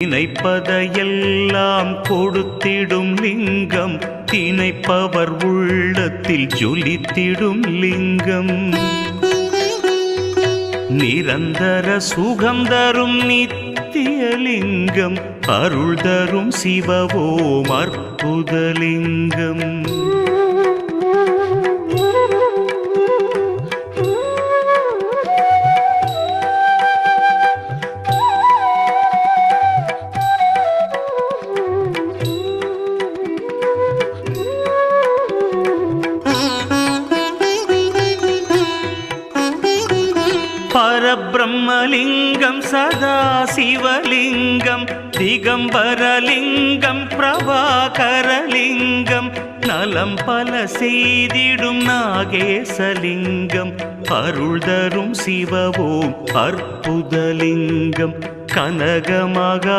நினைப்பதையெல்லாம் கொடுத்திடும் லிங்கம், தினைப்பவர் உள்ளத்தில் ஜொலித்திடும் லிங்கம். நிரந்தர சுகம் தரும் நித்திய லிங்கம், அருள் தரும் சிவவோம் அற்புதலிங்கம். பரபிரம்மலிங்கம் சதாசிவலிங்கம், திகம்பரலிங்கம் பிரபாகரலிங்கம், நலம் பல செய்திடும் நாகேசலிங்கம், அருள் தரும் சிவவோம் அற்புதலிங்கம். கனகமகா